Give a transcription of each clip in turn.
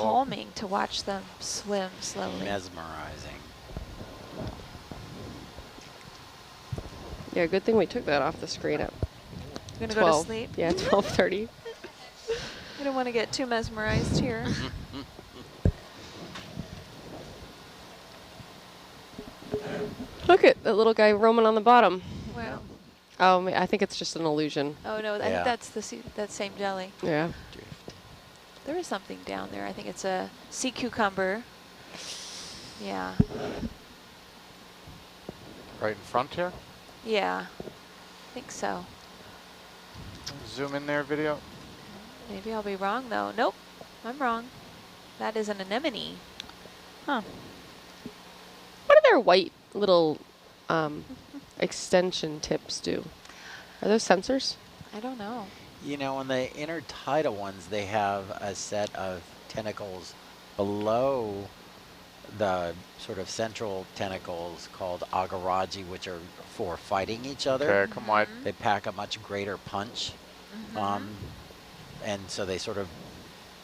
calming to watch them swim slowly. Mesmerizing. Yeah, good thing we took that off the screen at You're gonna 12. go to sleep? Yeah, 12:30. We don't want to get too mesmerized here. Look at that little guy roaming on the bottom. Wow. Oh, I think it's just an illusion. Oh no, I think that's that same jelly. Yeah. There is something down there. I think it's a sea cucumber. Yeah. Right in front here? Yeah. I think so. Zoom in there, video. Maybe I'll be wrong though. Nope, I'm wrong. That is an anemone. Huh. What do their white little extension tips do? Are those sensors? I don't know. You know, on the intertidal ones, they have a set of tentacles below the sort of central tentacles called agaraji, which are for fighting each other. Okay, come wide. They pack a much greater punch. And so they sort of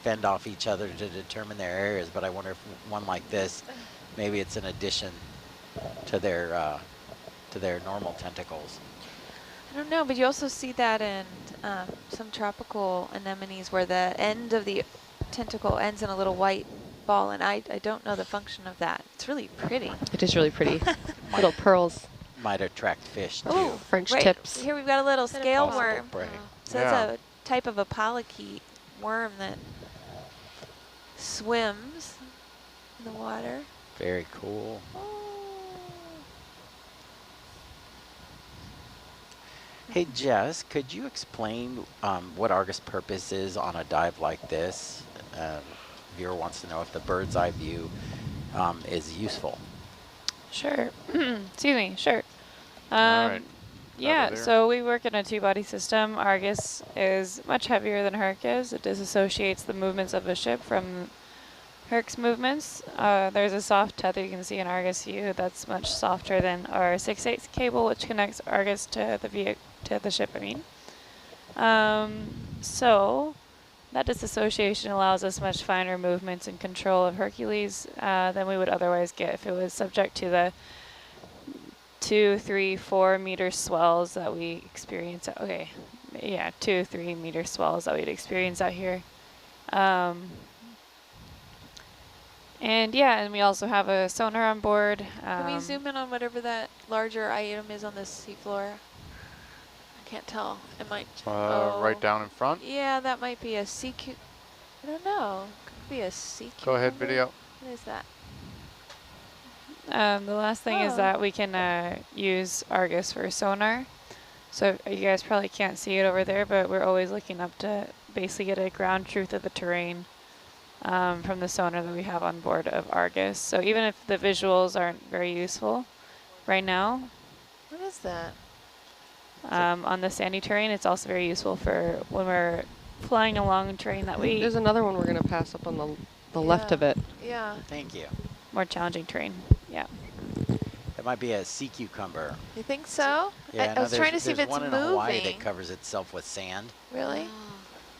fend off each other to determine their areas. But I wonder if one like this, maybe it's an addition to their normal tentacles. I don't know, but you also see that in some tropical anemones where the end of the tentacle ends in a little white ball, and I don't know the function of that. It's really pretty. It is really pretty. Little pearls. Might attract fish too. Oh, French right tips. Here we've got a little scale worm. Prey. So that's a type of a polychaete worm that swims in the water. Very cool. Hey Jess, could you explain what Argus' purpose is on a dive like this? Viewer wants to know if the bird's eye view is useful. Sure. Excuse me. Sure. All right. Yeah, so we work in a two-body system. Argus is much heavier than Herc is. It disassociates the movements of a ship from Herc's movements. There's a soft tether you can see in Argus view that's much softer than our 6/8 cable, which connects Argus to the ship. So that disassociation allows us much finer movements and control of Hercules than we would otherwise get if it was subject to the 2, 3, 4 meter swells that we experience. 2, 3 meter swells that we'd experience out here. And we also have a sonar on board. Can we zoom in on whatever that larger item is on the seafloor? I can't tell. It might. Right down in front. Yeah, that might be a sea cucumber. I don't know. Could be a sea cucumber. Go ahead, video. What is that? The last thing is that we can use Argus for sonar. So you guys probably can't see it over there, but we're always looking up to basically get a ground truth of the terrain from the sonar that we have on board of Argus. So even if the visuals aren't very useful right now, What is that? on the sandy terrain, it's also very useful for when we're flying along terrain that we There's another one we're going to pass up on the left of it. Yeah. Thank you. more challenging terrain. Yeah. That might be a sea cucumber. You think so? Yeah, I was trying to see if there's it's one in Hawaii that moving. covers itself with sand. Really?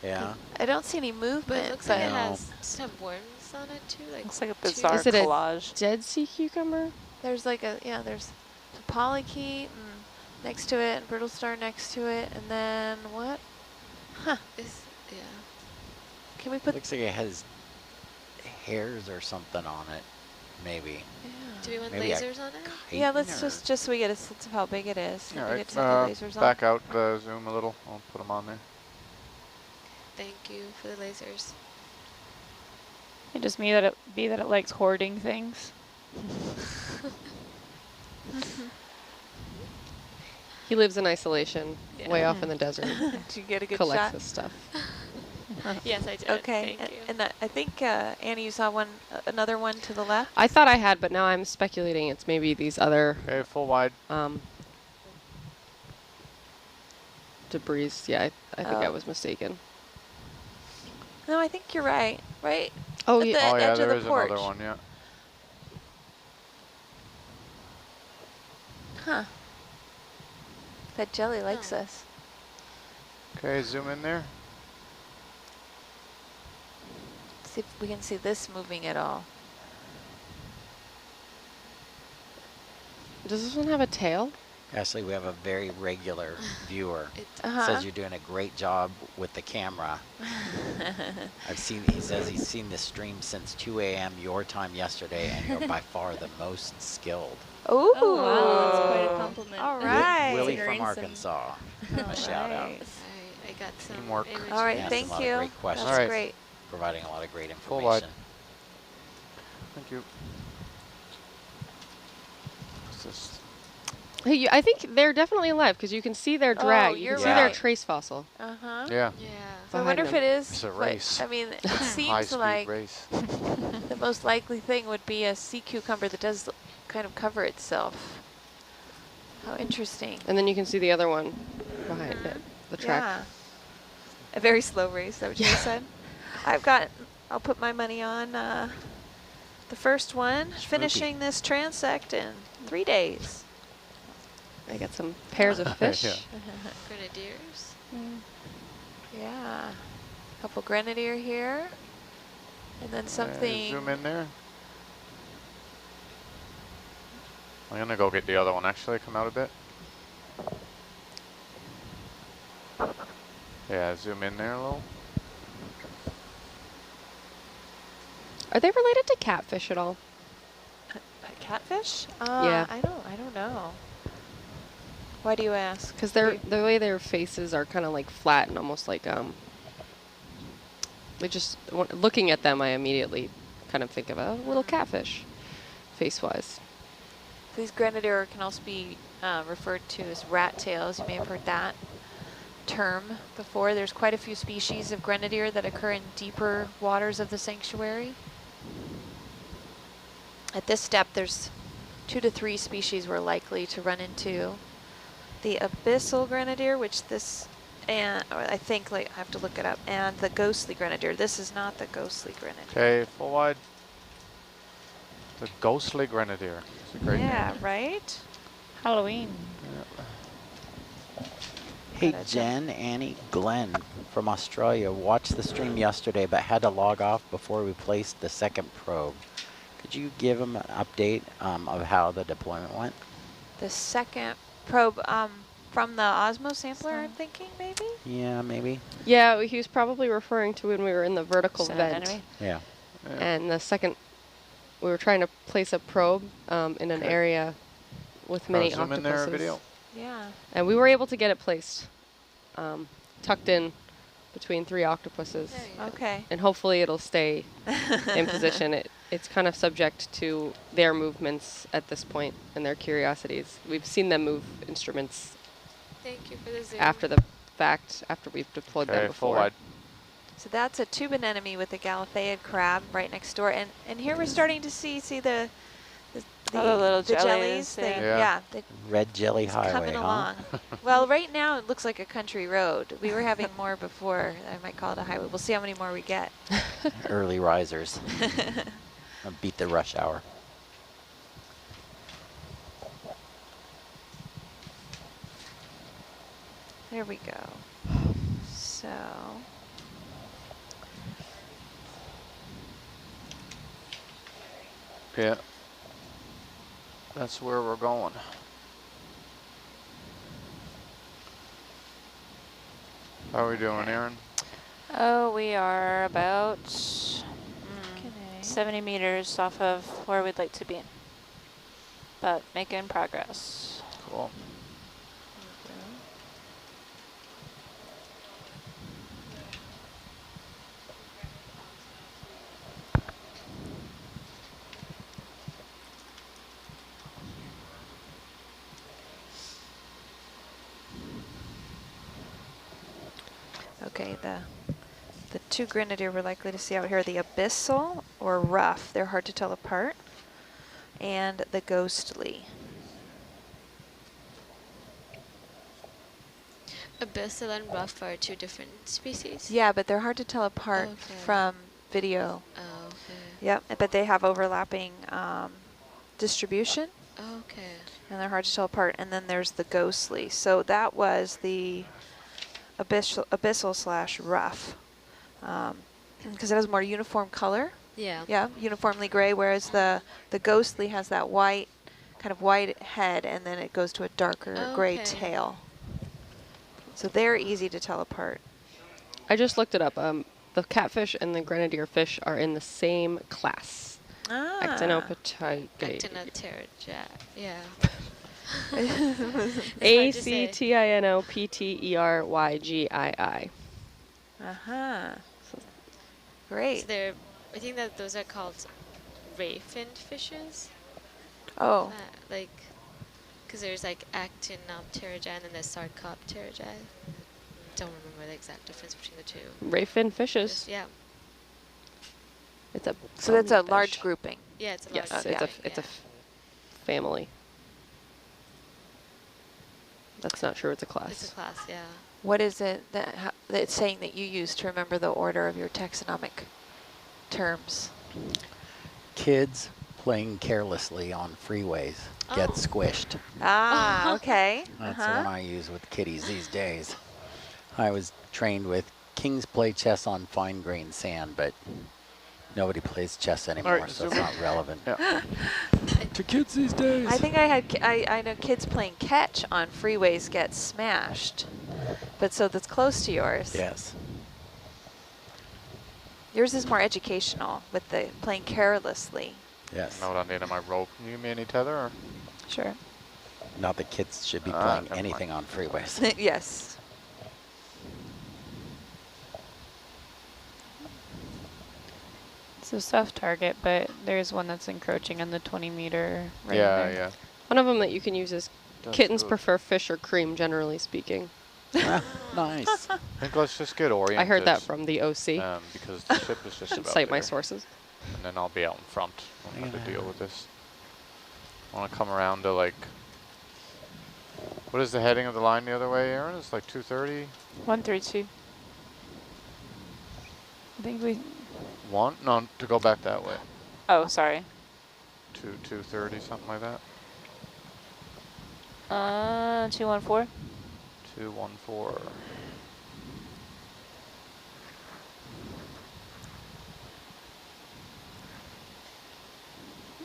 Yeah. I don't see any movement. But it looks but like it has some worms on it too. Like Looks like a two- bizarre Is it a collage. dead sea cucumber? there's like there's a polychaete and next to it and brittle star next to it, and then what? Huh. Yeah. Can we put? Looks like it has hairs or something on it, maybe. Do we want Maybe a lasers on it? Yeah, let's chitin or- just so we get a sense of how big it is. All We right. get to set the lasers on. Back out the zoom a little. I'll put them on there. Thank you for the lasers. It just may that it likes hoarding things. He lives in isolation, way off in the desert. Did you get a good Collects shot? this stuff. Yes, I did. Okay, Thank you. and I think Annie, you saw one, another one to the left. I thought I had, but now I'm speculating it's maybe these other Okay, full wide. debris. Yeah, I think I was mistaken. No, I think you're right. Right? Oh, At yeah. the Oh yeah, edge of there the is porch. another one. Yeah. Huh. That jelly likes Oh. us. Okay, zoom in there. See if we can see this moving at all. Does this one have a tail? Ashley, we have a very regular viewer. It, Says you're doing a great job with the camera. He says he's seen this stream since 2 a.m. your time yesterday, and you're by far the most skilled. Ooh. oh wow, that's quite a compliment. All right. Willie Considering from some- Arkansas. All A shout out. right. I got some Teamwork. image. All right, Asked a thank lot of you. great questions. That's All right. great. Providing a lot of great Full wide. information. Thank you. What's this? Hey, I think they're definitely alive because you can see their drag. You you're can see their right. trace fossil. Uh-huh. Yeah. Yeah. So I behind wonder if them. it is. It's a what- race. I mean, it High seems speed like race. the most likely thing would be a sea cucumber that does kind of cover itself. How interesting. And then you can see the other one behind it, the track. Yeah. A very slow race, is that what you just said? I'll put my money on the first one, finishing this transect in 3 days. I got some pairs of fish. Yeah. Grenadiers. Yeah. A couple grenadier here. And then something. Zoom in there. I'm gonna go get the other one actually, come out a bit. Yeah, zoom in there a little. Are they related to catfish at all? A catfish? Yeah. I don't know. Why do you ask? Because the way their faces are kind of like flat and almost like they just looking at them, I immediately kind of think of a little catfish, face-wise. These grenadier can also be referred to as rat tails. You may have heard that term before. There's quite a few species of grenadier that occur in deeper waters of the sanctuary. At this step, there's 2 to 3 species we're likely to run into. The abyssal grenadier, which this, and or I think I have to look it up, and the ghostly grenadier. This is not the ghostly grenadier. Okay, full wide. The ghostly grenadier. It's a great Yeah, name. right? Halloween. Hey, Gotta Jen, Annie, Glenn from Australia watched the stream yesterday but had to log off before we placed the second probe. Could you give them an update of how the deployment went? The second probe from the Osmo sampler, I'm thinking, maybe? Yeah, maybe. Yeah, he was probably referring to when we were in the vertical Sediment vent. enemy. Yeah. Yeah. And the second, we were trying to place a probe in an Okay. area with many zoom octopuses. in there, video. Yeah. And we were able to get it placed, tucked in between 3 octopuses. There you go. Okay. And hopefully it'll stay in position. It's kind of subject to their movements at this point and their curiosities. We've seen them move instruments Thank you for the zoom. after the fact, after we've deployed them Okay, full before. wide. So that's a tube anemone with a Galatheid crab right next door. And here we're starting to see the little jellies. jellies, They, yeah. yeah, they, Red Jelly it's Highway, coming huh? along. Well, right now it looks like a country road. We were having more before. I might call it a highway. We'll see how many more we get. Early risers. Beat the rush hour. There we go. So, Yeah. That's where we're going. How are we doing, Aaron? Oh, we are about okay. 70 meters off of where we'd like to be. But making progress. Cool. Okay, the 2 grenadier we're likely to see out here are the abyssal or rough. They're hard to tell apart. And the ghostly. Abyssal and rough are 2 different species? Yeah, but they're hard to tell apart Okay. from video. Oh, okay. Yep, but they have overlapping distribution, Okay. and they're hard to tell apart. And then there's the ghostly. So that was the abyssal slash rough. because it has more uniform color. Yeah. Yeah, uniformly gray, whereas the ghostly has that white, kind of white head, and then it goes to a darker gray Okay. tail. So they're easy to tell apart. I just looked it up. The catfish and the grenadier fish are in the same class. Ah. Actinopterygidae. Actinopterygidae. Yeah. Actinopterygidae. Uh-huh. So Great. they're, I think that those are called ray-finned fishes. Oh. Like, because there's like Actinopterygidae and then there's Sarcopterygidae. Don't remember the exact difference between the two. Ray-fin fishes. Just, yeah. It's a So that's a fish. large grouping. Yeah, it's a Yes, large it's yeah. it's a family. That's not sure it's a class. It's a class, yeah. What is it that it's saying that you use to remember the order of your taxonomic terms? Kids playing carelessly on freeways get Oh. squished. Ah, okay. That's the one I use with kiddies these days. I was trained with kings play chess on fine grained sand, but nobody plays chess anymore, right, so it's zoom not relevant. Yeah. To kids these days. I think I know kids playing catch on freeways get smashed, but so that's close to yours. Yes. Yours is more educational with the playing carelessly. Yes. Know what I need on my rope. You mean any tether? Or? Sure. Not that kids should be Ah, playing never anything on freeways. Yes. It's a soft target, but there's one that's encroaching in the 20-meter range. Yeah, there. yeah. One of them that you can use is That's kittens good. prefer fish or cream, generally speaking. Ah, nice. I think let's just get oriented. I heard that from the OC. Because the ship is just Should about cite my there. sources. And then I'll be out in front. I'll have to Yeah. deal with this. I want to come around to like... What is the heading of the line the other way, Aaron? It's like 230? 132. I think we. One? No, to go back that way. Oh, sorry. 230, something like that. 214. 214.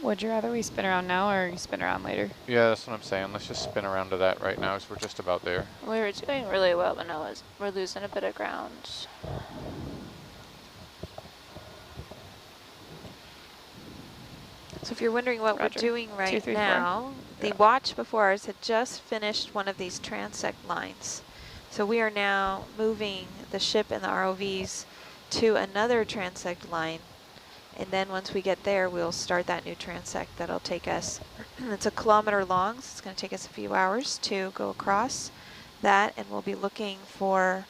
Would you rather we spin around now or you spin around later? Yeah, that's what I'm saying. Let's just spin around to that right now because we're just about there. We were doing really well, but now we're losing a bit of ground. So if you're wondering what Roger. we're doing right 234. now, the watch before us had just finished one of these transect lines. So we are now moving the ship and the ROVs to another transect line. And then once we get there, we'll start that new transect that'll take us, it's 1 kilometer long, so it's going to take us a few hours to go across that. And we'll be looking for,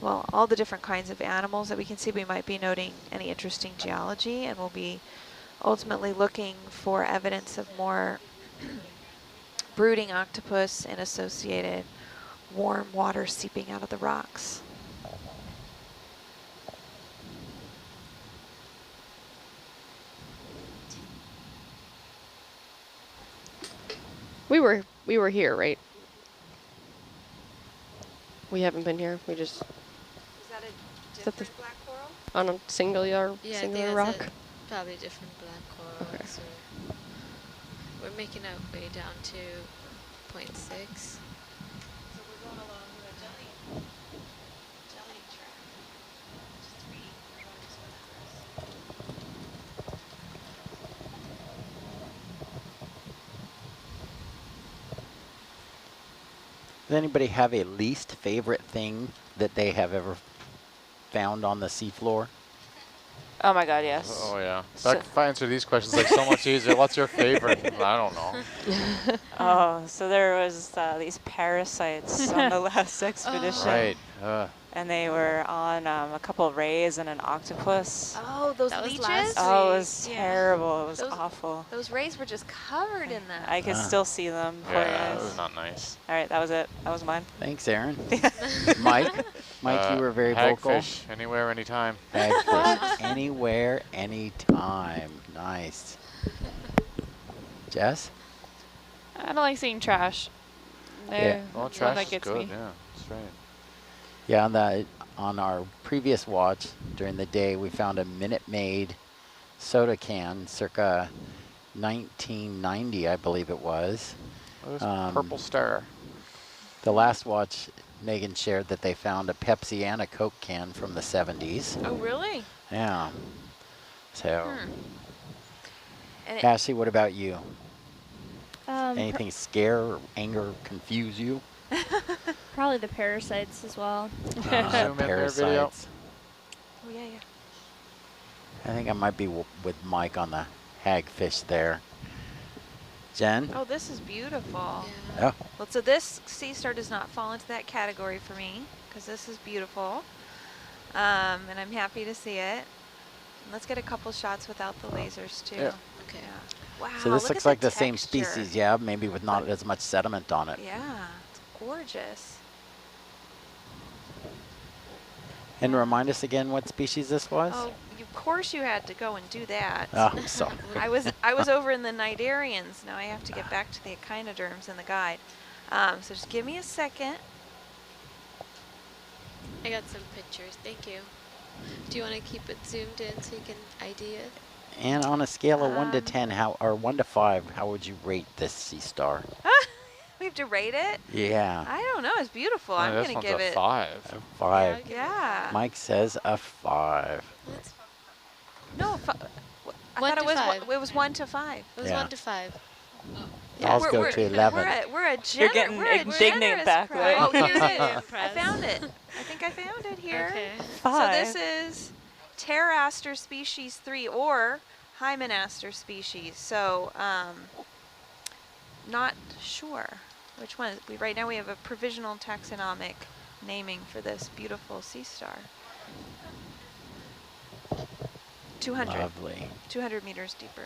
well, all the different kinds of animals that we can see. We might be noting any interesting geology, and we'll be ultimately looking for evidence of more brooding octopus and associated warm water seeping out of the rocks. We were here, right? We haven't been here. We just Is that a that the- different black coral? on a singular Yeah, I think singular that's rock. probably different black coral. Okay. So we're making our way down to 0.6. So we're going along the jelly track. Just 3 Does anybody have a least favorite thing that they have ever found on the seafloor? Oh my god, yes. Oh, yeah. So- If I answer these questions like so much easier, what's your favorite? I don't know. Oh, so there was these parasites on the last expedition, Right. and they were on a couple of rays and an octopus. Oh, those That was leeches? last Oh, it was Yeah. terrible. It was Those- awful. Those rays were just covered in them. I could Ah. still see them before Yeah, your it was eyes. not nice. All right, that was it. That was mine. Thanks, Aaron. Mike, you were very vocal. Hagfish, anywhere, anytime. Hagfish, anywhere, anytime. Nice. Jess? I don't like seeing trash. Yeah. They're Well, one trash that is gets good, me. yeah. That's right. Yeah, on our previous watch during the day, we found a Minute Maid soda can, circa 1990, I believe it was. Oh, there's purple star. The last watch, Megan shared that they found a Pepsi and a Coke can from the 70s. Oh, really? Yeah. So, And it, Ashley, what about you? Um, Anything scare, or anger, confuse you? Probably the parasites as well. Zoom in there, video. Parasites. oh, yeah, yeah. I think I might be with Mike on the hagfish there. Jen? Oh, this is beautiful. Yeah. Oh, Well, so this sea star does not fall into that category for me because this is beautiful. And I'm happy to see it. And let's get a couple shots without the lasers too. Yeah. Okay. Yeah. Wow. so this look looks at like the same texture. species, yeah, maybe with not as much sediment on it. Yeah, it's gorgeous. And remind us again what species this was? Oh, of course you had to go and do that. Oh, I'm sorry. I was over in the Cnidarians. Now I have to get back to the echinoderms in the guide. So just give me a second. I got some pictures. Thank you. Do you want to keep it zoomed in so you can ID it? And on a scale of 1 to Um, 10, or 1 to 5, how would you rate this sea star? We have to rate it? Yeah, I don't know. It's beautiful. I'm this going one's to give a it. 5. a 5. give it a Yeah. Mike says a 5. That's No, I One thought to it was five. It was 1 to 5. It was Yeah. 1 to 5. I'll go to 11. We're a You're gener- getting we're a indignant generous back crowd. there. Oh, here it is. I Impressed. found it. I think I found it here. Okay. So this is Pteraster species 3 or Hymenaster species. So not sure which one. Right now we have a provisional taxonomic naming for this beautiful sea star. 200. Lovely. 200 meters deeper.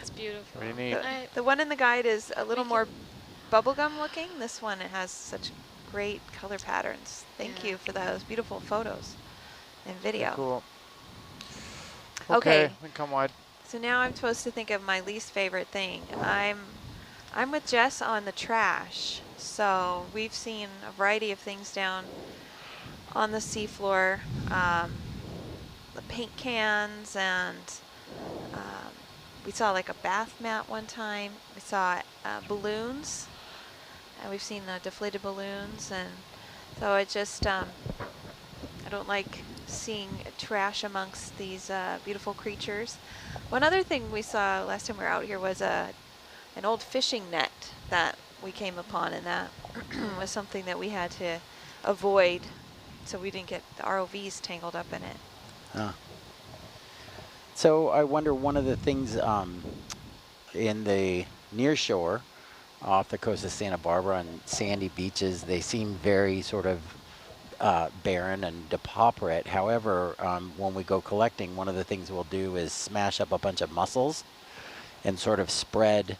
It's beautiful. Pretty neat. The one in the guide is a little more bubblegum looking. This one it has such great color patterns. Thank Yeah. you for those beautiful photos and video. Cool. Okay. We can come wide. So now I'm supposed to think of my least favorite thing. I'm with Jess on the trash. So we've seen a variety of things down on the seafloor. The paint cans and we saw like a bath mat one time. We saw balloons, and we've seen deflated balloons, and so it just I don't like seeing trash amongst these beautiful creatures. One other thing we saw last time we were out here was an old fishing net that we came upon, and that was something that we had to avoid so we didn't get the ROVs tangled up in it. Huh. So I wonder, one of the things in the near shore off the coast of Santa Barbara and sandy beaches, they seem very sort of barren and depauperate. However, when we go collecting, one of the things we'll do is smash up a bunch of mussels and sort of spread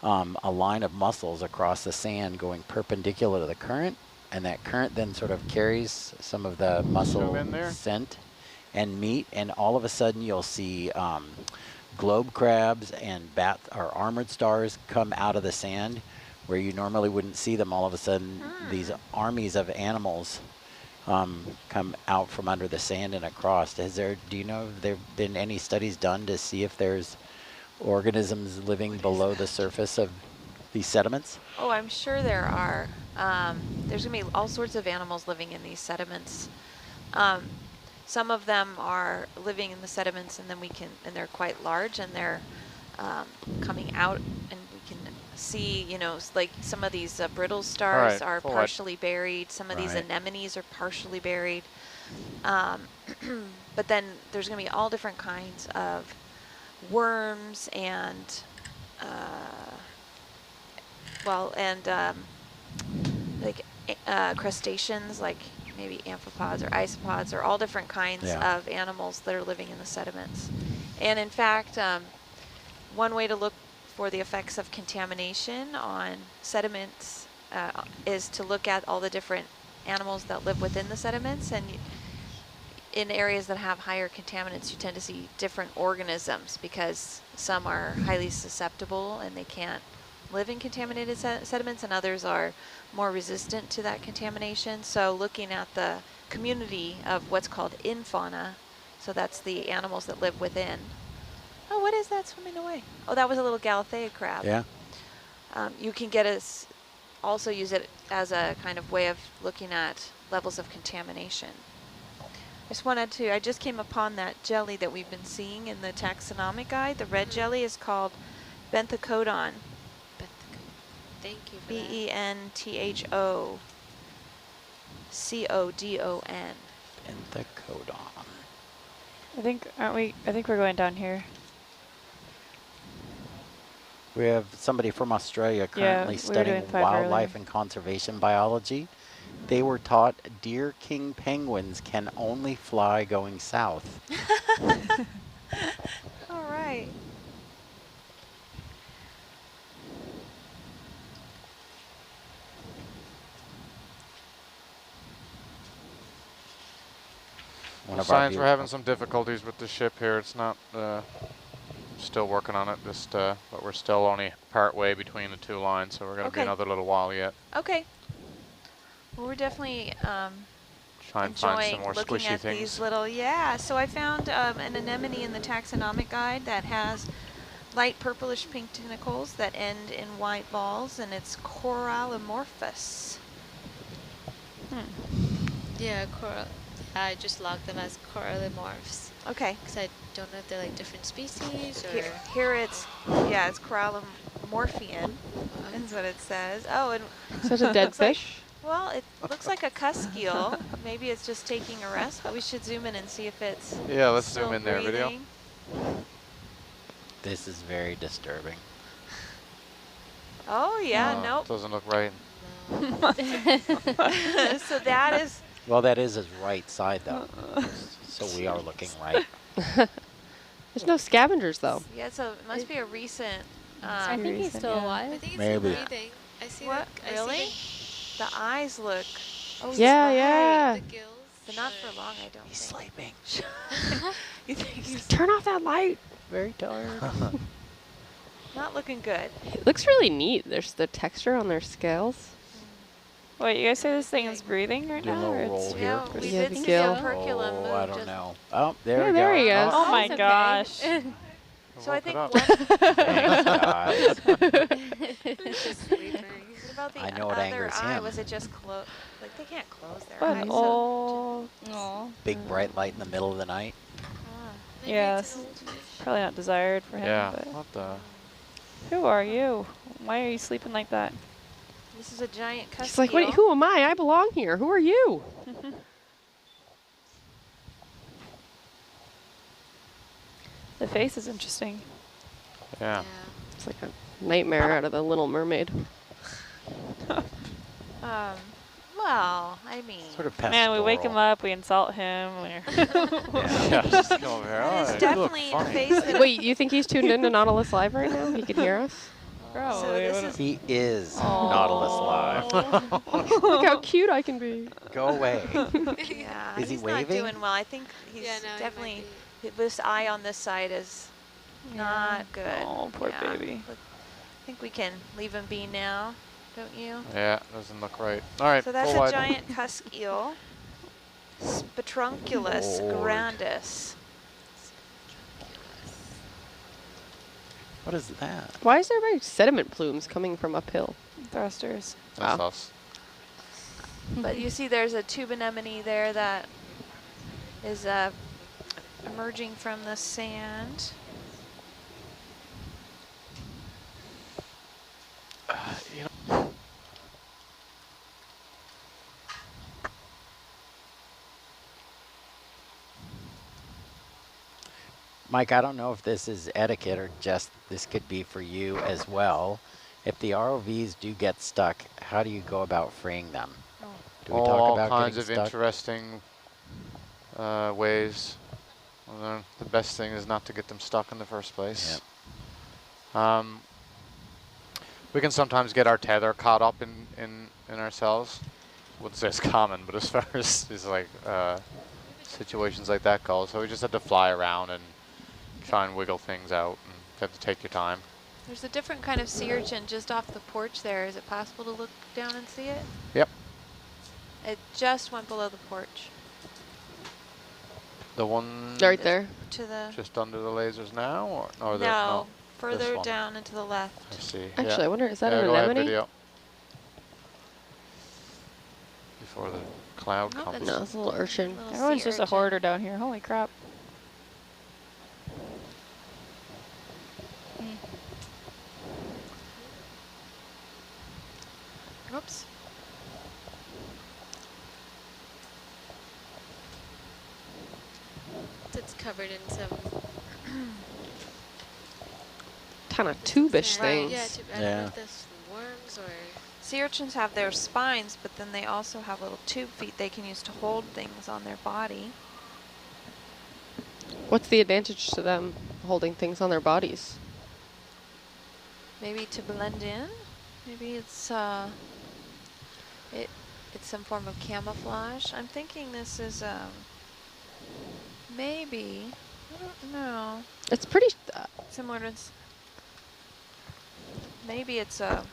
a line of mussels across the sand going perpendicular to the current, and that current then sort of carries some of the mussel in there. scent and meat, and all of a sudden you'll see globe crabs and armored stars come out of the sand where you normally wouldn't see them. All of a sudden these armies of animals come out from under the sand and across. Do you know if there have been any studies done to see if there's organisms living below the surface of these sediments? Oh, I'm sure there are. There's going to be all sorts of animals living in these sediments. Some of them are living in the sediments, and then and they're quite large, and they're coming out, and we can see, like some of these brittle stars right, are forward. partially buried. Some of these Right. anemones are partially buried. But then there's going to be all different kinds of worms and crustaceans, like maybe amphipods or isopods, or all different kinds Yeah. of animals that are living in the sediments. And in fact, one way to look for the effects of contamination on sediments is to look at all the different animals that live within the sediments. And in areas that have higher contaminants, you tend to see different organisms because some are highly susceptible and they can't live in contaminated sediments and others are more resistant to that contamination. So looking at the community of what's called infauna, so that's the animals that live within. Oh, what is that swimming away? Oh, that was a little Galathea crab. Yeah. You can get us also use it as a kind of way of looking at levels of contamination. I just came upon that jelly that we've been seeing in the taxonomic guide. The red jelly is called benthocodon. Thank you for that. benthocodon. Benthocodon. I think we're going down here. We have somebody from Australia currently we were studying doing 5 wildlife earlier. and conservation biology. They were taught deer king penguins can only fly going south. All right. Science, we're having some difficulties with the ship here. It's not, still working on it, but we're still only part way between the two lines, so we're going to be another little while yet. Okay. Well, we're definitely Try and find some enjoying more looking squishy at things. these little, so I found an anemone in the taxonomic guide that has light purplish pink tentacles that end in white balls, and it's corallimorphous. Yeah, I just logged them as corallimorphs. Okay. Because I don't know if they're like different species or... Here it's corallimorphian, is what it says. Oh, and Is that a dead fish? well, it looks like a cusk eel. Maybe it's just taking a rest, but we should zoom in and see if it's Yeah, let's still zoom in there, video. breathing. This is very disturbing. Oh, yeah, nope. Doesn't look right. No. So that is... Well, that is his right side, though. So we are looking right. There's no scavengers, though. Yeah, so it must be a recent... I think he's still I alive. think it's Maybe. breathing. I see What? I Really? See The eyes look... Oh, Yeah, right. yeah. the gills. But not for long, I don't He's think. sleeping. You think he's Turn off that light. Very tired. not looking good? It looks really neat. There's the texture on their scales. Wait, you guys say this thing is breathing right Do a now? little or roll it's- here. Yeah, we Yeah, did the see gill. a perculum move. Oh, I don't just- know. Oh, there Yeah, we there he go. goes. Oh my okay. gosh. So I Woke it think up. one... Thanks, guys. Just sleeping. What about the I know it other angers eye? him. Was it just closed? Like, they can't close their What? eyes. Oh, Aw. Big bright light in the middle of the night. Maybe yeah, it's an old fish. probably not desired for him. Yeah, But what the? who are you? Why are you sleeping like that? This is a giant cusk She's like, eel. wait, who am I? I belong here. Who are you? The face is interesting. Yeah. It's like a nightmare out of the Little Mermaid. Well, I mean... Sort of pastoral. Man, we wake him up, we insult him. Yeah. Yeah, just go over here. That Oh, is you look definitely a funny. face that... Wait, you think he's tuned into Nautilus Live right now? He can hear us? Probably. So this is... He is Nautilus Live. Look how cute I can be. Go away. Yeah, Is he he's waving? not doing well. I think he's Yeah, no, he might definitely... be. This eye on this side is not good. Oh, poor Yeah. baby. Look, I think we can leave him be now, don't you? Yeah, doesn't look right. All right, So that's full a wide. giant cusk eel, Spatrunculus Lord. grandis. What is that? Why is there very sediment plumes coming from uphill? Thrusters. That's Wow. us. But you see there's a tube anemone there that is emerging from the sand. You know, Mike, I don't know if this is etiquette or just this could be for you as well. If the ROVs do get stuck, how do you go about freeing them? Do we talk all about kinds of getting stuck? interesting ways. Well, the best thing is not to get them stuck in the first place. We can sometimes get our tether caught up in ourselves. Wouldn't say it's common, but as far as like situations like that go, so we just have to fly around and try and wiggle things out, and you have to take your time. There's a different kind of sea urchin just off the porch there. Is it possible to look down and see it? Yep. It just went below the porch. The one Right there. To the just under the lasers now, or no, this further one. down and to the left. I see. Actually, I wonder, is that yeah, an go ahead, anemone? video. Before the cloud No, comes. that's- No, it's a little urchin. Little Everyone's sea just a urchin. hoarder down here. Holy crap. Oops. It's covered in some Kind of tube-ish sand. things. Yeah, I don't know Yeah. if that's worms or. Sea urchins have their spines, but then they also have little tube feet they can use to hold things on their body. What's the advantage to them holding things on their bodies? Maybe to blend in. Maybe it's it's some form of camouflage. I'm thinking this is maybe, I don't know, It's pretty. similar to maybe it's a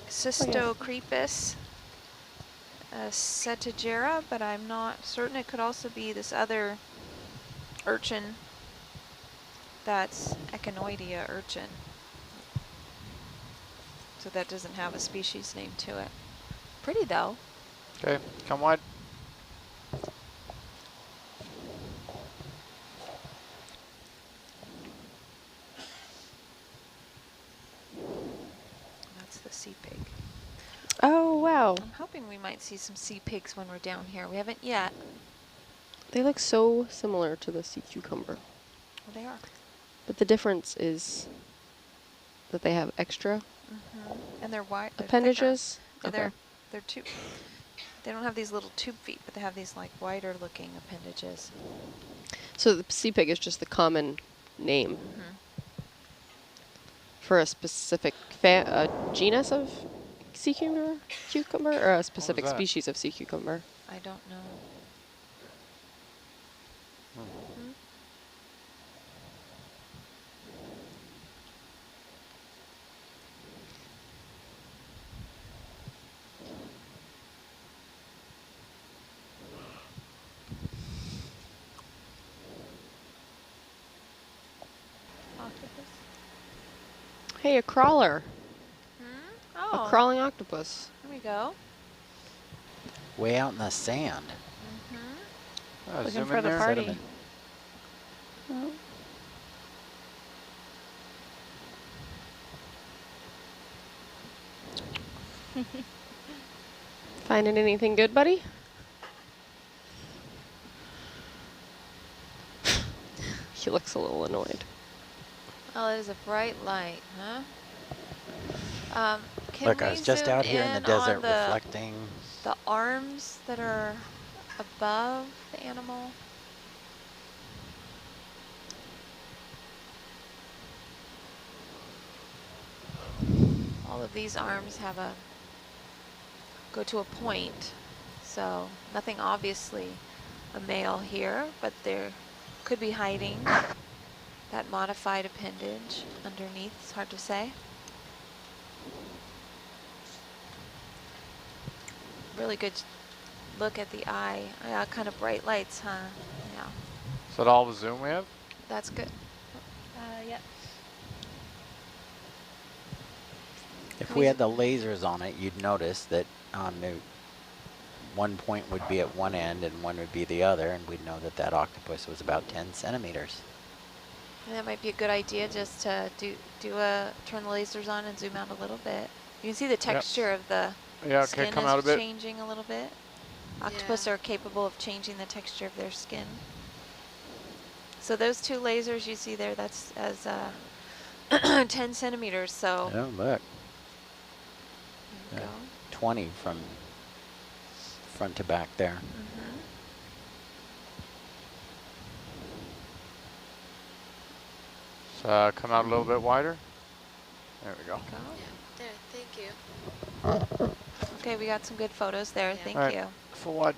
Cystocrepus cetigera, but I'm not certain. It could also be this other urchin that's Echinoidea urchin. So that doesn't have a species name to it. Pretty though. Okay, come wide. That's the sea pig. Oh, wow. I'm hoping we might see some sea pigs when we're down here. We haven't yet. They look so similar to the sea cucumber. Well, they are. But the difference is that they have extra And they're wide. appendages. They're tube. They don't have these little tube feet, but they have these like wider looking appendages. So the sea pig is just the common name for a specific genus of sea cucumber, or a specific that? species of sea cucumber. I don't know. Octopus. Hey, a crawler. Oh, A crawling octopus. here we go. Way out in the sand. Looking Zoom for in the there. party. Sediment. Oh. Finding anything good, buddy? He looks a little annoyed. Oh, it is a bright light, huh? Can Look, we I was just zoom out here in the desert on the reflecting. the arms that are above the animal? All of these arms have go to a point, so nothing obviously a male here, but there could be hiding that modified appendage underneath. It's hard to say. Really good look at the eye. Yeah, kind of bright lights, huh? Yeah, Is that all the zoom we have? that's good. Yep. If we had the lasers on it, you'd notice that one point would be at one end and one would be the other, and we'd know that that octopus was about 10 centimeters. And that might be a good idea, just to turn the lasers on and zoom out a little bit. You can see the texture of the Yeah, okay, skin come is out a bit. changing a little bit. Octopus Yeah. are capable of changing the texture of their skin. So those two lasers you see there, that's as 10 centimeters. So Oh, look. there you Yeah. go. 20 from front to back there. So come out a little bit wider. There we go. Go. Yeah, there, thank you. Okay, we got some good photos there. Yeah. Thank All right. you. For what?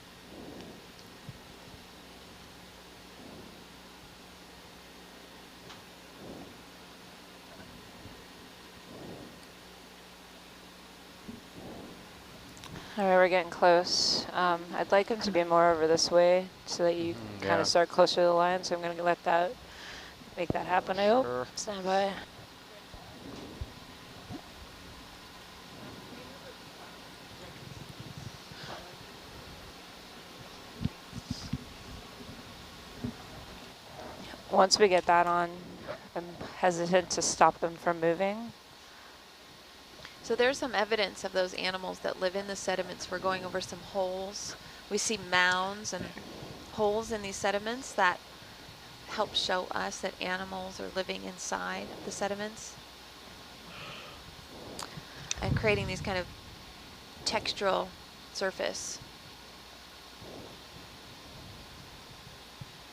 All right, we're getting close. I'd like him to be more over this way so that you kind of start closer to the line. So I'm going to let that make that happen, I hope. Sure. Stand by. Once we get that on, I'm hesitant to stop them from moving. So there's some evidence of those animals that live in the sediments. We're going over some holes. We see mounds and holes in these sediments that help show us that animals are living inside the sediments and creating these kind of textural surface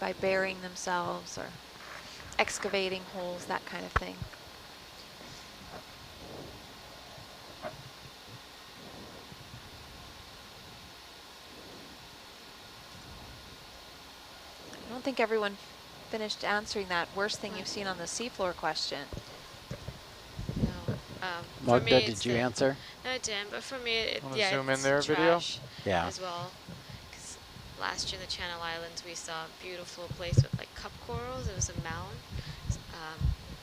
by burying themselves or excavating holes, that kind of thing. I don't think everyone finished answering that worst thing you've seen on the seafloor question. No. Magda, did you answer? No, I didn't, but for me, Wanna zoom in it's there, video? trash as well. Because last year in the Channel Islands, we saw a beautiful place with like cup corals. It was a mound.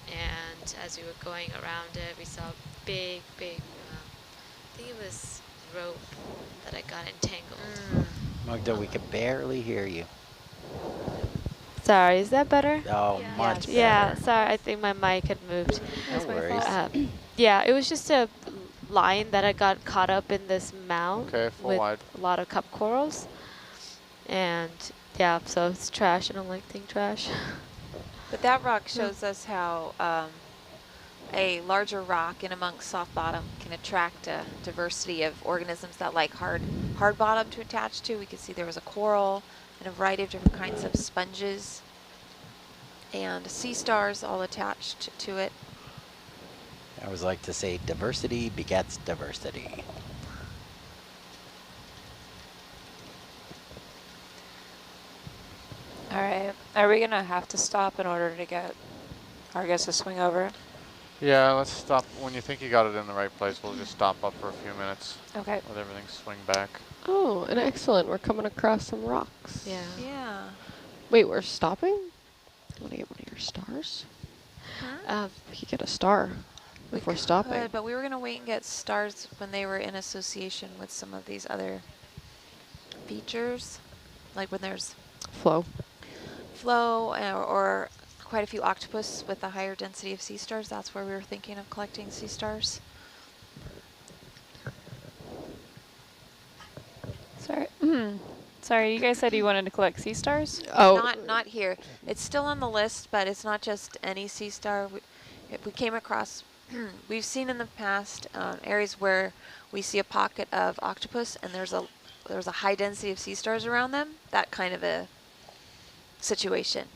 And as we were going around it, we saw a big, I think it was rope that I got entangled. Magda, we could barely hear you. Sorry, is that better? Oh, much better. Yeah, sorry, I think my mic had moved. No worries. Yeah, it was just a line that I got caught up in this mound with wide. a lot of cup corals. And yeah, so it's trash. I don't like thing trash. But that rock shows us how a larger rock in amongst soft bottom can attract a diversity of organisms that like hard bottom to attach to. We could see there was a coral and a variety of different kinds of sponges and sea stars all attached to it. I always like to say diversity begets diversity. All right. Are we going to have to stop in order to get Argus to swing over? Yeah, let's stop. When you think you got it in the right place, we'll just stop up for a few minutes. Okay. Let everything swing back. Oh, and excellent. We're coming across some rocks. Yeah. Yeah. Wait, we're stopping? Want to get one of your stars? Huh? We could get a star before stopping. But we were going to wait and get stars when they were in association with some of these other features, like when there's Flow. or quite a few octopus with a higher density of sea stars. That's where we were thinking of collecting sea stars. Sorry. Sorry, you guys said you wanted to collect sea stars? Oh. Not here. It's still on the list, but it's not just any sea star. We came across, we've seen in the past areas where we see a pocket of octopus and there's a high density of sea stars around them. That kind of a situation.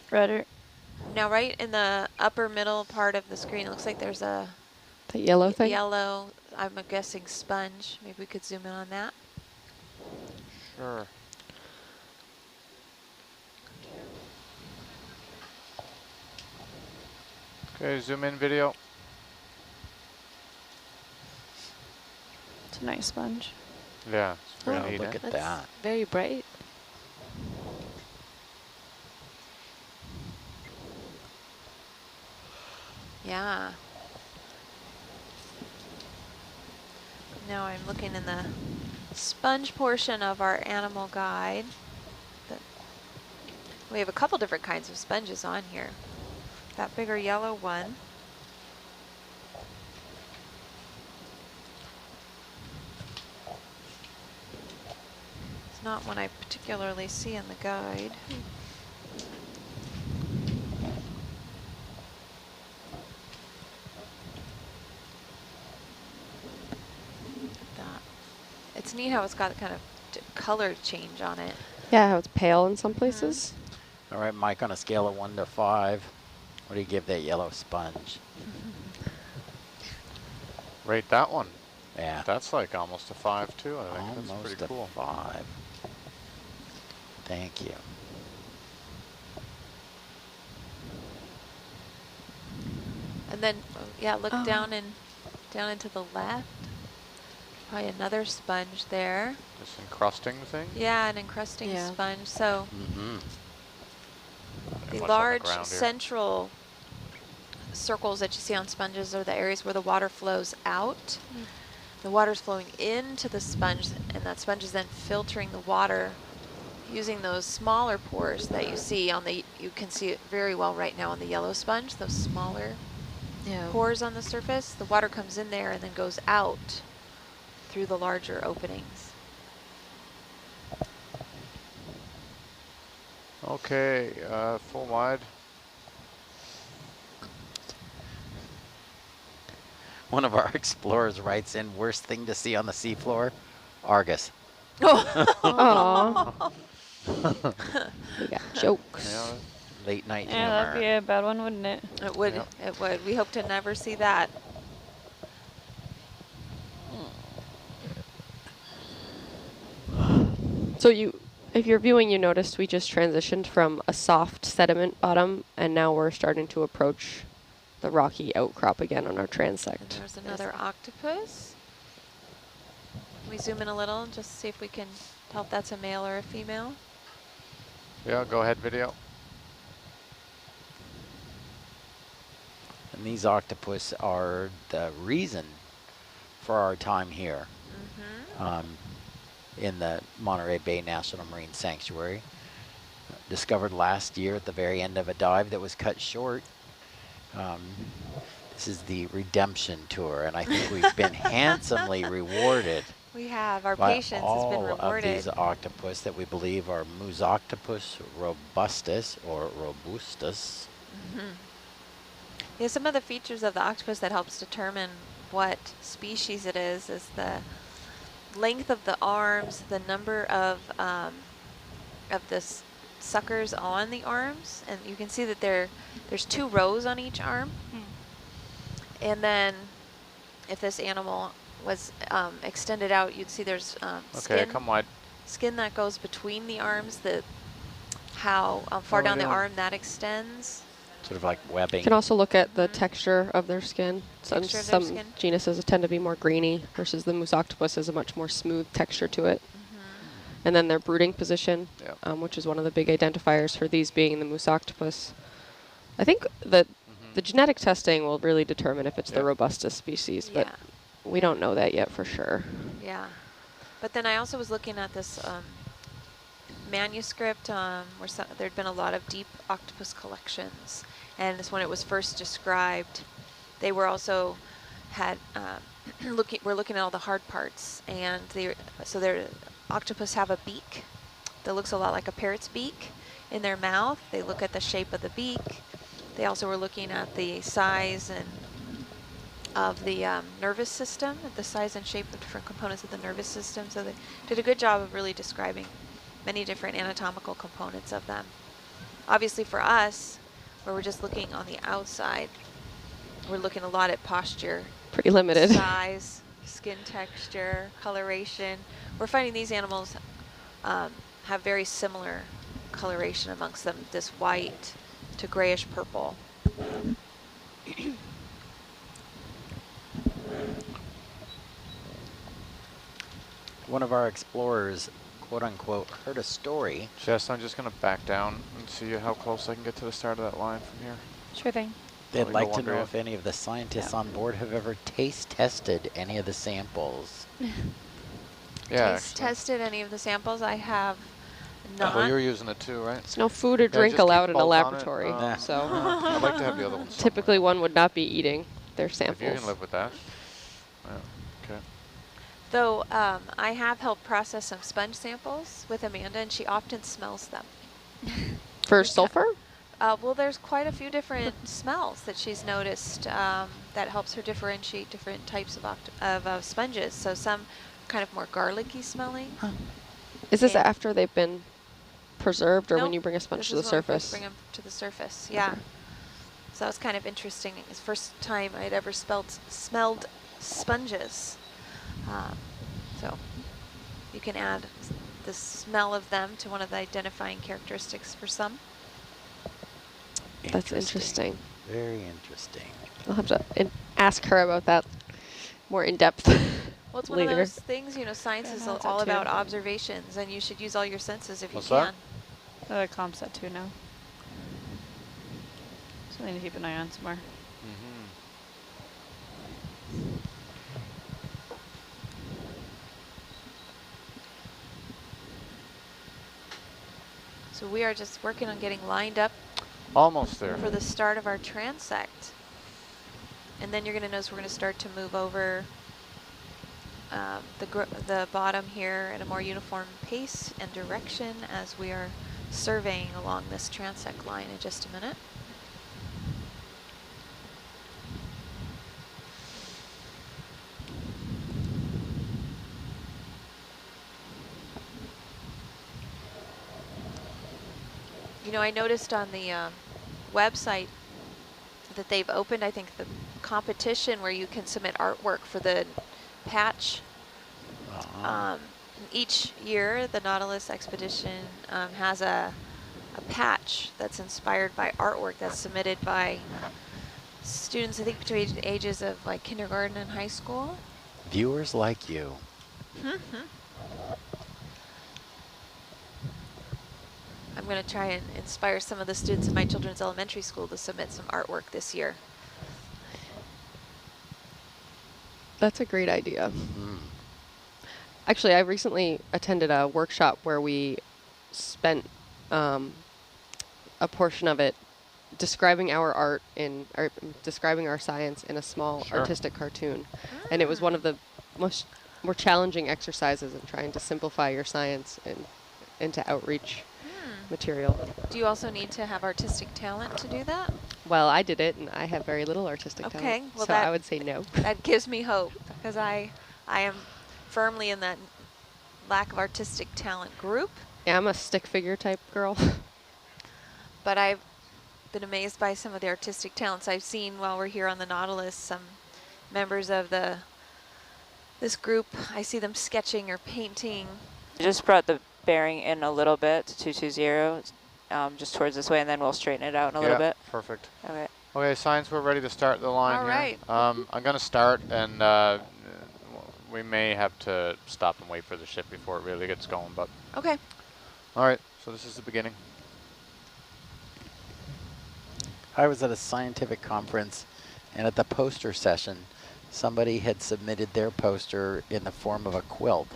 Rudder. Now, right in the upper middle part of the screen, it looks like there's a The yellow thing? yellow, I'm guessing sponge. Maybe we could zoom in on that. Sure. Okay, zoom in video. It's a nice sponge. Yeah, it's very Oh, neat. look at That's that. very bright. Yeah. Now I'm looking in the sponge portion of our animal guide. We have a couple different kinds of sponges on here. That bigger yellow one. It's not one I particularly see in the guide. That. It's neat how it's got kind of color change on it. Yeah, how it's pale in some places. All right, Mike, on a scale of 1 to 5, what do you give that yellow sponge? Rate that one. Yeah. That's like almost a 5 too. I think that's Almost pretty a cool. 5. Thank you. And then, yeah, look down into the left. Probably another sponge there. This encrusting thing? Yeah, an encrusting sponge. So the large central circles that you see on sponges are the areas where the water flows out. The water's flowing into the sponge, and that sponge is then filtering the water using those smaller pores that you see on the, you can see it very well right now on the yellow sponge, those smaller pores on the surface. The water comes in there and then goes out through the larger openings. Okay, full wide. One of our explorers writes in, worst thing to see on the seafloor, Argus. Oh. We got jokes. Yeah, late night Yeah, that'd be a bad one, wouldn't it? It would. Yep. It would. We hope to never see that. So if you're viewing, you noticed we just transitioned from a soft sediment bottom, and now we're starting to approach the rocky outcrop again on our transect. And there's another octopus. Can we zoom in a little and just see if we can tell if that's a male or a female? Yeah, go ahead, video. And these octopus are the reason for our time here in the Monterey Bay National Marine Sanctuary. Discovered last year at the very end of a dive that was cut short. This is the redemption tour, and I think we've been handsomely rewarded. We have. Our patience has been rewarded. All of these octopus that we believe are Musoctopus robustus or robustus. Yeah, some of the features of the octopus that helps determine what species it is the length of the arms, the number of the suckers on the arms, and you can see that there's 2 rows on each arm. And then if this animal was extended out, you'd see there's Okay, come wide. Skin that goes between the arms, how far down the arm that extends. Sort of like webbing. You can also look at the texture of their skin. Some genuses tend to be more grainy versus the Musoctopus has a much more smooth texture to it. And then their brooding position, which is one of the big identifiers for these being the Musoctopus. I think that the genetic testing will really determine if it's the robustus species, but we don't know that yet for sure. Yeah. But then I also was looking at this manuscript where there'd been a lot of deep octopus collections. And this, when it was first described, they were also we're looking at all the hard parts, and their octopus have a beak that looks a lot like a parrot's beak in their mouth. They look at the shape of the beak. They also were looking at the size of the nervous system, the size and shape of different components of the nervous system. So they did a good job of really describing many different anatomical components of them. Obviously for us, where we're just looking on the outside, we're looking a lot at posture. Pretty limited. Size, skin texture, coloration. We're finding these animals have very similar coloration amongst them, this white to grayish purple. One of our explorers, quote unquote, heard a story. Jess, I'm just going to back down and see how close I can get to the start of that line from here. Sure thing. They'd like to know if any of the scientists on board have ever taste tested any of the samples. Taste tested any of the samples? I have not. Well, you're using it too, right? There's no food or drink allowed in a laboratory, so I'd like to have the other ones. Typically one would not be eating their samples. If you can live with that. Yeah. Okay. Though I have helped process some sponge samples with Amanda, and she often smells them. For sulfur? Well, there's quite a few different smells that she's noticed that helps her differentiate different types of sponges. So some kind of more garlicky smelling. Is this after they've been preserved, or Nope, when you bring a sponge this to the is when we surface? bring them to the surface, yeah. Okay. So that was kind of interesting. It's the first time I'd ever smelled sponges. So you can add the smell of them to one of the identifying characteristics for some. That's interesting. Very interesting. I'll have to ask her about that more in depth. Well, it's one of those things, you know, science is all about observations, and you should use all your senses if you can. The comp's at 2 now. Something to keep an eye on somewhere. So we are just working on getting lined up. Almost there. For the start of our transect. And then you're going to notice we're going to start to move over the bottom here at a more uniform pace and direction as we are surveying along this transect line in just a minute. You know, I noticed on the website that they've opened, I think, the competition where you can submit artwork for the patch. Each year, the Nautilus expedition has a patch that's inspired by artwork that's submitted by students, I think, between ages of like kindergarten and high school. Viewers like you. I'm going to try and inspire some of the students in my children's elementary school to submit some artwork this year. That's a great idea. Actually, I recently attended a workshop where we spent a portion of it describing our art or describing our science in a small artistic cartoon. And it was one of the more challenging exercises in trying to simplify your science into outreach material. Do you also need to have artistic talent to do that? Well, I did it, and I have very little artistic talent, well, so I would say no. That gives me hope, because I am firmly in that lack of artistic talent group. Yeah, I'm a stick figure type girl. But I've been amazed by some of the artistic talents I've seen while we're here on the Nautilus. Some members of this group, I see them sketching or painting. I just brought the bearing in a little bit to 220, just towards this way, and then we'll straighten it out in a little bit. Perfect. Okay. Okay, science, we're ready to start the line All right. I'm going to start, and we may have to stop and wait for the ship before it really gets going, but... Okay. All right, so this is the beginning. I was at a scientific conference, and at the poster session, somebody had submitted their poster in the form of a quilt.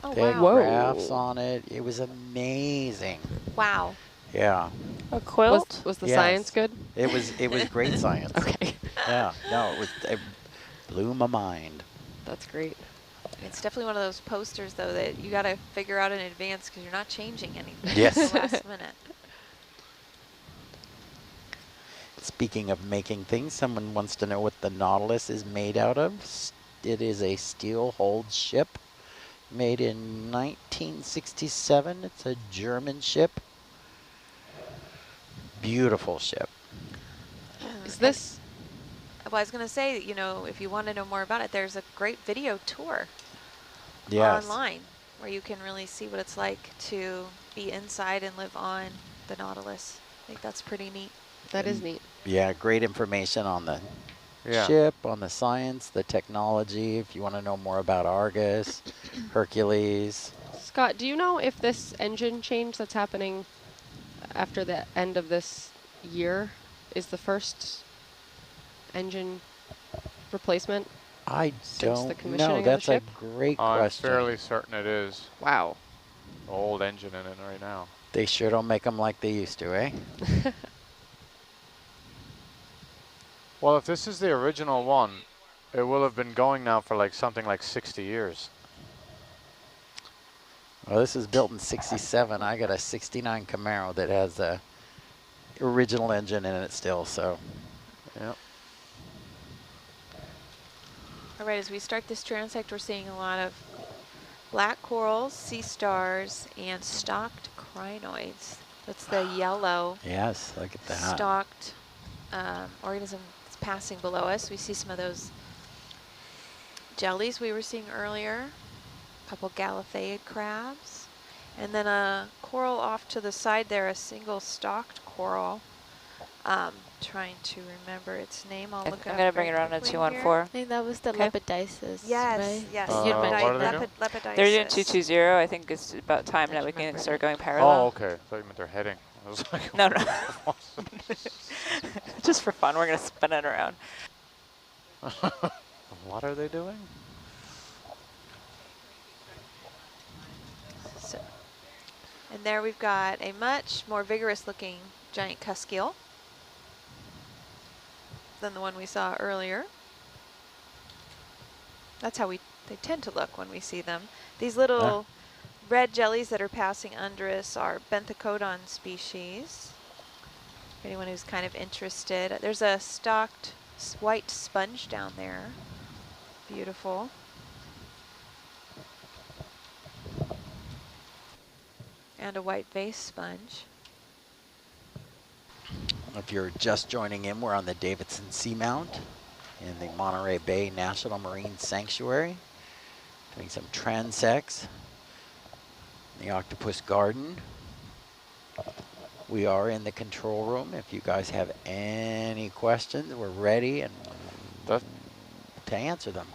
Oh, they had wow. graphs on it. It was amazing. Wow. Yeah. A quilt? Was the science good? It was great science. Okay. Yeah. No, it blew my mind. That's great. It's definitely one of those posters, though, that you got to figure out in advance because you're not changing anything Yes. at the last minute. Speaking of making things, someone wants to know what the Nautilus is made out of. It is a steel-hulled ship made in 1967. It's a German ship. Beautiful ship. Is this? Well, I was going to say, you know, if you want to know more about it, there's a great video tour online where you can really see what it's like to be inside and live on the Nautilus. I think that's pretty neat. That is neat. Yeah, great information on the ship, on the science, the technology, if you want to know more about Argus, Hercules. Scott, do you know if this engine change that's happening after the end of this year is the first engine replacement? I don't know. Of That's the a ship? great I'm question. fairly certain it is. Wow. Old engine in it right now. They sure don't make them like they used to, eh? Well, if this is the original one, it will have been going now for like something like 60 years. Well, this is built in 67. I got a 69 Camaro that has a original engine in it still, so. Yeah. All right, as we start this transect, we're seeing a lot of black corals, sea stars, and stalked crinoids. That's the yellow Yes, look at that. stalked organism that's passing below us. We see some of those jellies we were seeing earlier, a couple galatheid crabs, and then a coral off to the side there, a single stalked coral. Trying to remember its name. I'll look it up. I'm going to bring it around to 214. I think that was the lepidices, yes, right? Yes, what are they doing? Lepidices. They're doing 220. I think it's about time that we can start going parallel. Oh, okay. I thought you meant they're heading. I was like, no. Just for fun, we're going to spin it around. What are they doing? So, and there we've got a much more vigorous looking giant cusk eel than the one we saw earlier. That's how they tend to look when we see them. These little red jellies that are passing under us are benthicodon species. Anyone who's kind of interested. There's a stalked white sponge down there. Beautiful. And a white vase sponge. If you're just joining in, we're on the Davidson Seamount in the Monterey Bay National Marine Sanctuary, doing some transects in the Octopus Garden. We are in the control room. If you guys have any questions, we're ready and to answer them.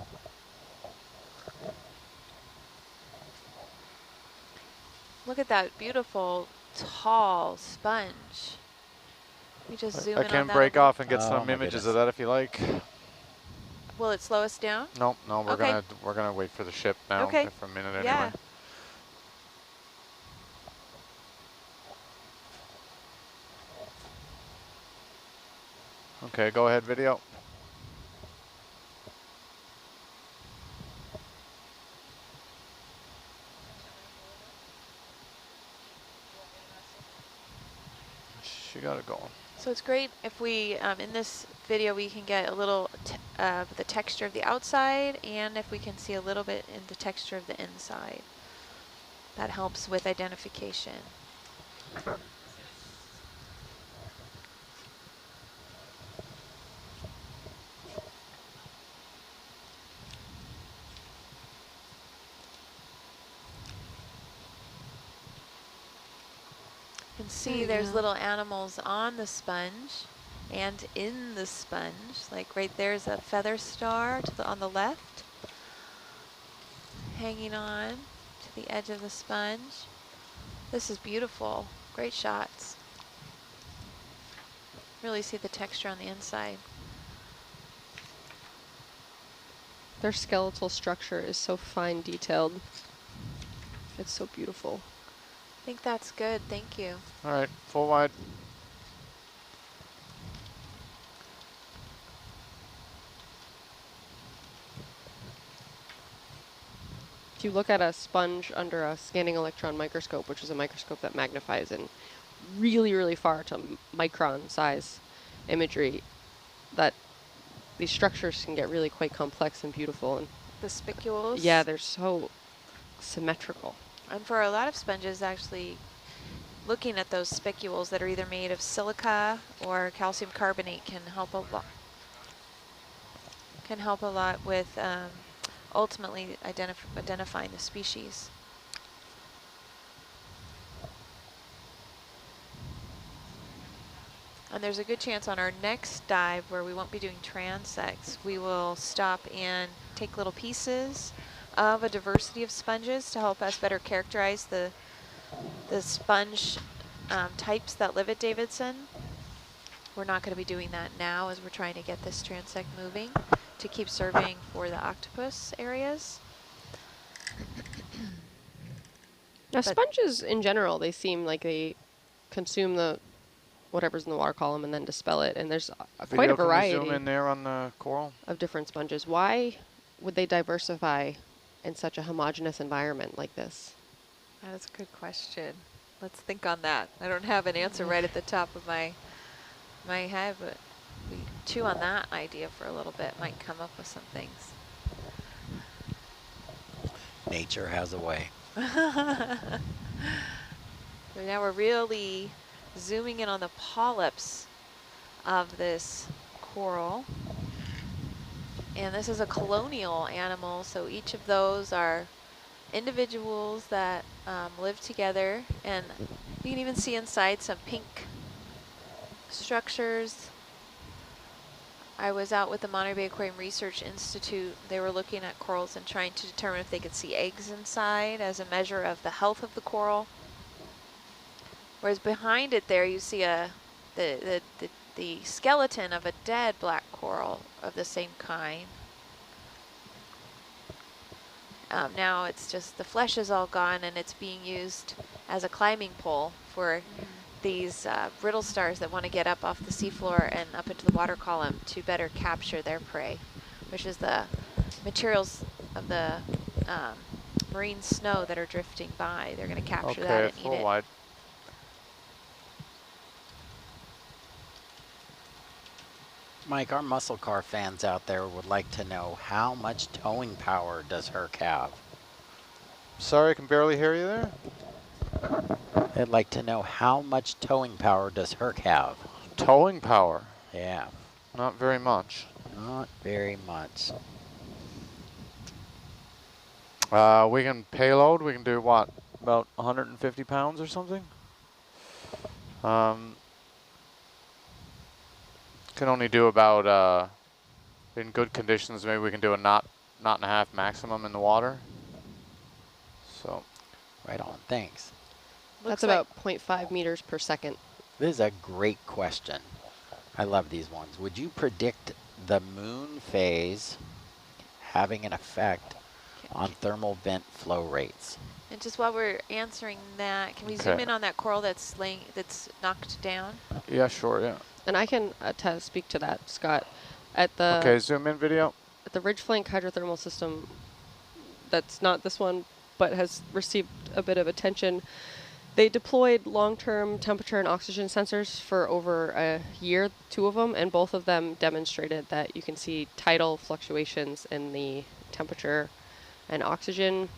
Look at that beautiful, tall sponge. We just zoom in on that. I can break off and get some images of that if you like. Will it slow us down? No, we're gonna wait for the ship now for a minute anyway. Okay, go ahead, video. She got it going. So it's great if we, in this video, we can get a little of the texture of the outside, and if we can see a little bit in the texture of the inside. That helps with identification. You can see there's little animals on the sponge and in the sponge. Like right there's a feather star on the left, hanging on to the edge of the sponge. This is beautiful. Great shots. Really see the texture on the inside. Their skeletal structure is so fine detailed. It's so beautiful. I think that's good. Thank you. All right, full wide. If you look at a sponge under a scanning electron microscope, which is a microscope that magnifies in really, really far to micron size imagery, that these structures can get really quite complex and beautiful. And the spicules? Yeah, they're so symmetrical. And for a lot of sponges, actually, looking at those spicules that are either made of silica or calcium carbonate can help a lot. Can help a lot with ultimately identifying the species. And there's a good chance on our next dive, where we won't be doing transects, we will stop and take little pieces of a diversity of sponges to help us better characterize the sponge types that live at Davidson. We're not going to be doing that now, as we're trying to get this transect moving to keep surveying for the octopus areas. Now, sponges in general, they seem like they consume the whatever's in the water column and then dispel it, and there's quite a variety. Can we zoom in there on the coral? Of different sponges. Why would they diversify in such a homogeneous environment like this? That's a good question. Let's think on that. I don't have an answer right at the top of my head, but we chew on that idea for a little bit, might come up with some things. Nature has a way. So now we're really zooming in on the polyps of this coral. And this is a colonial animal, so each of those are individuals that live together, and you can even see inside some pink structures. I was out with the Monterey Bay Aquarium Research Institute. They were looking at corals and trying to determine if they could see eggs inside as a measure of the health of the coral. Whereas behind it there you see the skeleton of a dead black coral of the same kind. Now it's just the flesh is all gone and it's being used as a climbing pole for these brittle stars that want to get up off the seafloor and up into the water column to better capture their prey, which is the materials of the marine snow that are drifting by. They're going to capture that and eat it. Wide. Mike, our muscle car fans out there would like to know how much towing power does Herc have? Sorry, I can barely hear you there. They'd like to know how much towing power does Herc have? Towing power? Yeah. Not very much. Not very much. We can payload, we can do what, about 150 pounds or something? Can only do about, in good conditions, maybe we can do a knot and a half maximum in the water. So. Right on, thanks. That's about 0.5 meters per second. This is a great question. I love these ones. Would you predict the moon phase having an effect on thermal vent flow rates? And just while we're answering that, can we zoom in on that coral that's knocked down? Yeah, sure, yeah. And I can speak to that, Scott. At the okay, zoom in video. At the ridge flank hydrothermal system, that's not this one, but has received a bit of attention. They deployed long-term temperature and oxygen sensors for over a year, 2 of them, and both of them demonstrated that you can see tidal fluctuations in the temperature and oxygen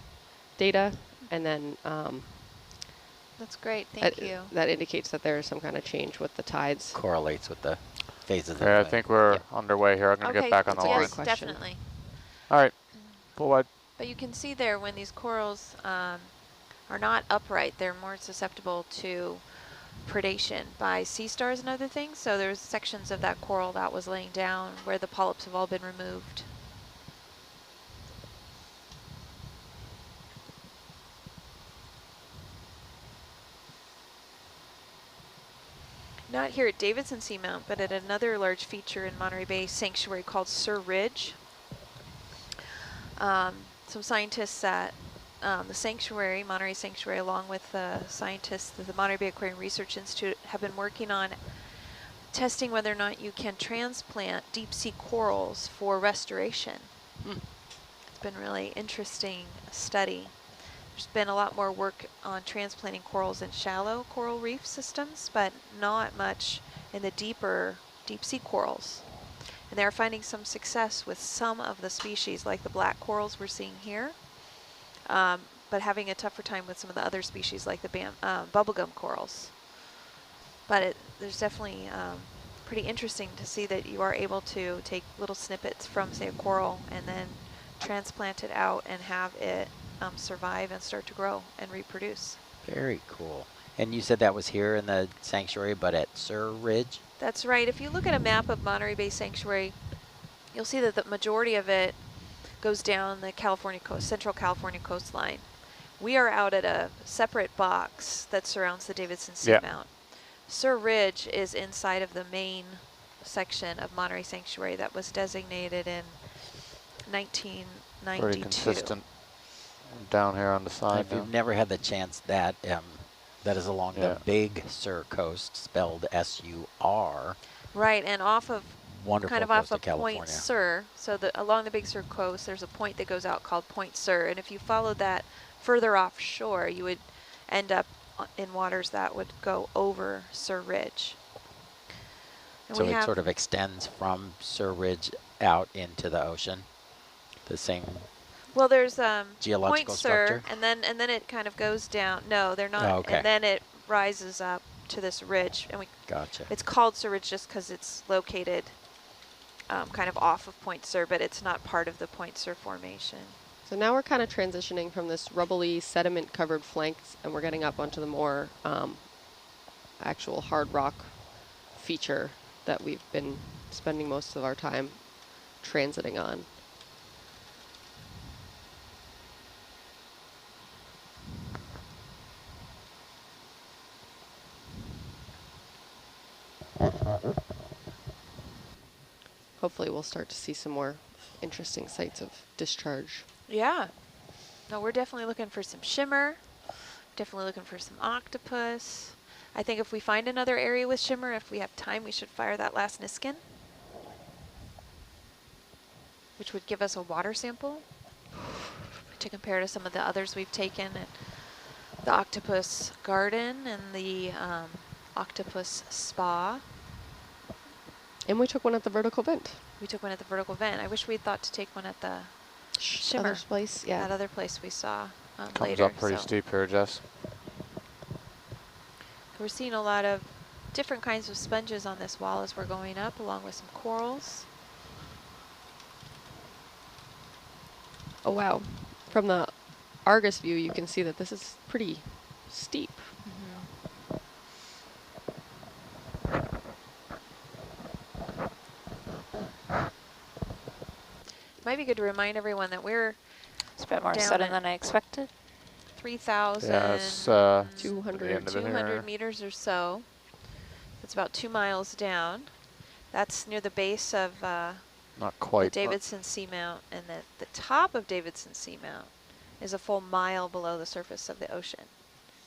data, and then that's great, thank you. That indicates that there is some kind of change with the tides. Correlates with the phases of the moon. I think we're underway here. I'm going to get back on the line. Yes, definitely. All right, pull wide. But you can see there when these corals are not upright, they're more susceptible to predation by sea stars and other things. So there's sections of that coral that was laying down where the polyps have all been removed. Not here at Davidson Seamount, but at another large feature in Monterey Bay Sanctuary called Sur Ridge. Some scientists at the sanctuary, Monterey Sanctuary, along with scientists at the Monterey Bay Aquarium Research Institute, have been working on testing whether or not you can transplant deep sea corals for restoration. It's been a really interesting study. There's been a lot more work on transplanting corals in shallow coral reef systems, but not much in the deeper deep sea corals. And they're finding some success with some of the species, like the black corals we're seeing here, but having a tougher time with some of the other species, like the bubblegum corals. But there's definitely pretty interesting to see that you are able to take little snippets from, say, a coral and then transplant it out and have it survive and start to grow and reproduce. Very cool. And you said that was here in the sanctuary, but at Sur Ridge? That's right. If you look at a map of Monterey Bay Sanctuary, you'll see that the majority of it goes down the California coast, Central California coastline. We are out at a separate box that surrounds the Davidson Seamount. Sur Ridge is inside of the main section of Monterey Sanctuary that was designated in 1992. Pretty consistent down here on the side. If you've never had the chance, that is along the Big Sur coast, spelled S-U-R. Right, and off of kind of off of California. Point Sur. So along the Big Sur coast, there's a point that goes out called Point Sur, and if you followed that further offshore, you would end up in waters that would go over Sur Ridge. And so it sort of extends from Sur Ridge out into the ocean, the same. Well, there's geological Point structure, Sur, and then it kind of goes down. No, they're not. Oh, okay. And then it rises up to this ridge, and Gotcha. It's called Sur Ridge just because it's located kind of off of Point Sur, but it's not part of the Point Sur formation. So now we're kind of transitioning from this rubbly sediment-covered flanks, and we're getting up onto the more actual hard rock feature that we've been spending most of our time transiting on. Hopefully we'll start to see some more interesting sites of discharge. Yeah. No, we're definitely looking for some shimmer. Definitely looking for some octopus. I think if we find another area with shimmer, if we have time, we should fire that last Niskin, which would give us a water sample to compare to some of the others we've taken at the Octopus Garden and the Octopus Spa. And we took one at the vertical vent. We took one at the vertical vent. I wish we'd thought to take one at the shimmer. Other place, yeah. That other place we saw Comes later. up pretty steep here, Jess. We're seeing a lot of different kinds of sponges on this wall as we're going up, along with some corals. Oh wow. From the Argus view, you can see that this is pretty steep. Might be good to remind everyone that we're It's a bit more sudden than I expected. 3,200 meters or so. It's about 2 miles down. That's near the base of not quite the Davidson Seamount, and the top of Davidson Seamount is a full mile below the surface of the ocean.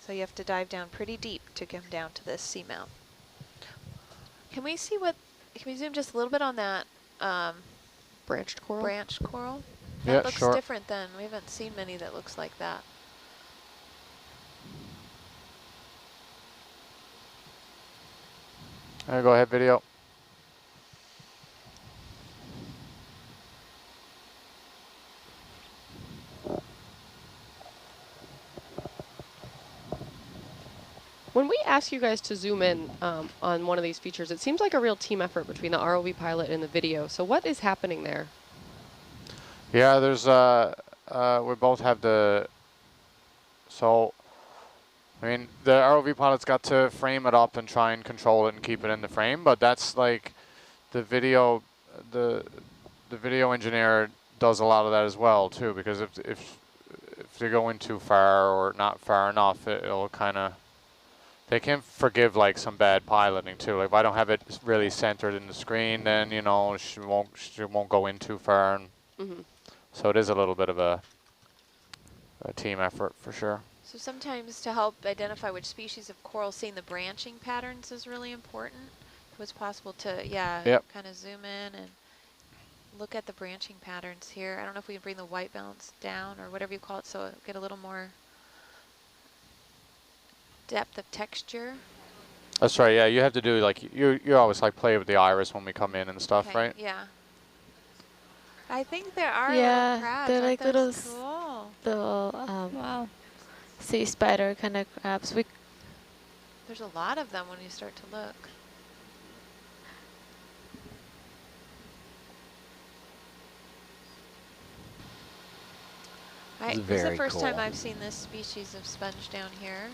So you have to dive down pretty deep to come down to this seamount. Can we see what? Can we zoom just a little bit on that? Branched coral? Branched coral? Yeah, That looks sure. different than, we haven't seen many that looks like that. All right, go ahead, video. When we ask you guys to zoom in on one of these features, it seems like a real team effort between the ROV pilot and the video. So what is happening there? Yeah, there's, we both have the, so, I mean, the ROV pilot's got to frame it up and try and control it and keep it in the frame, but that's like the video engineer does a lot of that as well too, because if they go in too far or not far enough, it'll kind of, they can forgive like some bad piloting too. Like if I don't have it really centered in the screen, then you know she won't go in too far, and so it is a little bit of a team effort for sure. So sometimes to help identify which species of coral, seeing the branching patterns is really important. If it's possible to, kind of zoom in and look at the branching patterns here. I don't know if we can bring the white balance down or whatever you call it, so get a little more depth of texture. That's right. Yeah, you have to do like you always like play with the iris when we come in and stuff, right? Yeah. I think there are yeah, little crabs. they're like little, cool? little wow, sea spider kind of crabs. There's a lot of them when you start to look. This is the first time I've seen this species of sponge down here.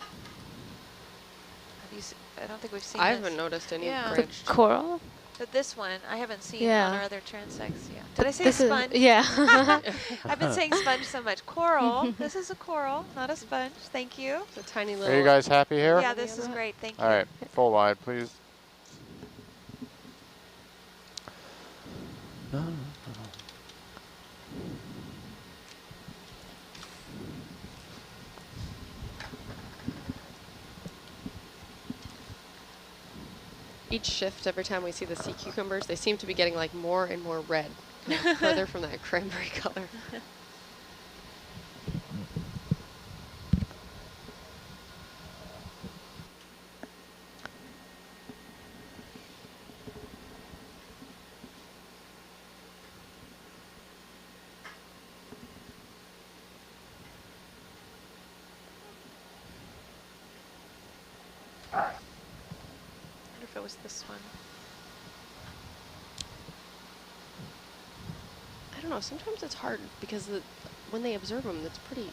I don't think we've seen I this. haven't noticed any branched coral. But this one, I haven't seen on our other transects yet. Did I say this sponge? Yeah. I've been saying sponge so much. Coral. This is a coral, not a sponge. Thank you. It's a tiny little. Are you guys happy here? Yeah, this is great. Thank you. All right, full wide, please. Each shift, every time we see the sea cucumbers, they seem to be getting like more and more red, further from that cranberry color. If it was this one. I don't know, sometimes it's hard because when they observe them, it's pretty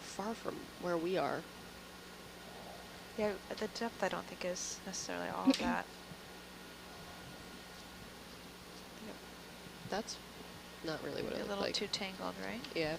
far from where we are. Yeah, the depth I don't think is necessarily all of that. That's not really what it A looked little like. too tangled, right? Yeah.